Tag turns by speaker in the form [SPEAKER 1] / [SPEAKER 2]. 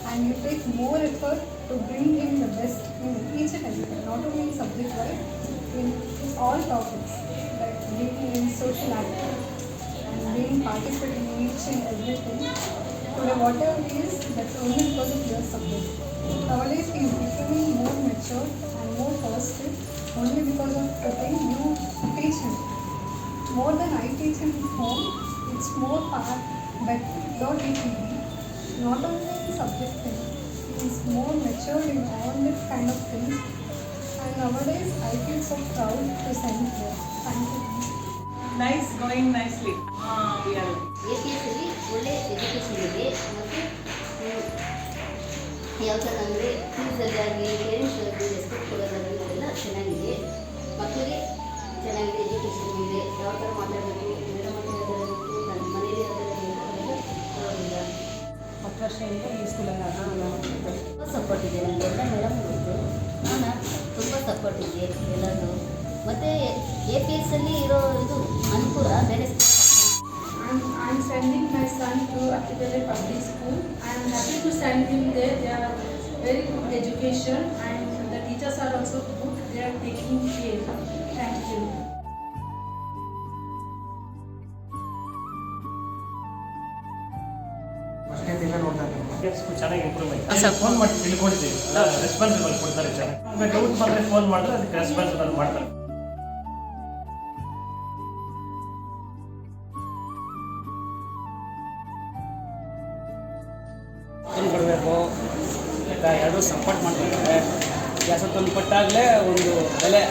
[SPEAKER 1] and you take more effort to bring in the best in each and everything, not only in subject wise, in all topics, like being in social activities and being participating in each and everything. Today, whatever it is, that's only because of your subject. Nowadays, he is becoming more mature and more positive only because of the thing you teach him. More than I teach him home, it's more part that your DPD, not only in subject thing, he is more mature in all this kind of things. And nowadays, I feel so proud to send here. Thank you.
[SPEAKER 2] Nice, going nicely.
[SPEAKER 3] APSಲ್ಲಿ ಒಳ್ಳೆ education ಇದೆ ಮತ್ತು ಯಾವ ಥರ ಅಂದರೆ ಫೀಸಲ್ಲಾಗಲಿ ಪೇರೆಂಟ್ಸ್ಗಾಗಿ respect ಕೊಡೋದಾಗಲಿ ಎಲ್ಲ ಚೆನ್ನಾಗಿದೆ. ಮಕ್ಕಳಿಗೆ ಚೆನ್ನಾಗಿದೆ, ಎಜುಕೇಷನ್ ಇದೆ, ಯಾವ ಥರ ಮಾತಾಡಬೇಕು, ಮೇಡಮ್ ಹತ್ರ ಮಾತಾಡಬೇಕು, ನನ್ನ ಮನೇಲಿ ಯಾವ ಥರ ಪರವಾಗಿಲ್ಲ.
[SPEAKER 2] 10 ವರ್ಷದಿಂದ ಈ ಸ್ಕೂಲಲ್ಲಿ
[SPEAKER 3] ತುಂಬ ಸಪೋರ್ಟ್ ಇದೆ ನಮಗೆಲ್ಲ ಮೇಡಮ್ ಗೊತ್ತು. ನಾನು ತುಂಬ ಸಪೋರ್ಟ್ ಇದೆ ಎಲ್ಲರೂ. ಮತ್ತು APSಲ್ಲಿ ಇರೋ ಇದು ಅನುಕೂಲ ಬೇರೆ.
[SPEAKER 4] I'm sending my son to Attipalli Public School. I am happy to send him there. They are very good education and the teachers are also good. They are taking care. Thank you.
[SPEAKER 5] ಚೆನ್ನಾಗಿ improve ಆಯ್ತು. Phone ಮಾಡಿ ತಿಳ್ಕೊಂಡಿದ್ದೀವಿ, responsible ಕೊಡ್ತಾರೆ ಚೆನ್ನಾಗಿ. Doubt ಬಂದರೆ phone ಮಾಡಿದ್ರೆ ಅದಕ್ಕೆ responsible ಮಾಡ್ತಾರೆ.
[SPEAKER 6] ತಂದು ಕೊಡಬೇಕು, ಎರಡೂ ಸಪೋರ್ಟ್ ಮಾಡ್ತಿದ್ದಾರೆ. ಕೆಲಸ ತಂದು ಕೊಟ್ಟಾಗಲೇ ಒಂದು ಬೆಲೆ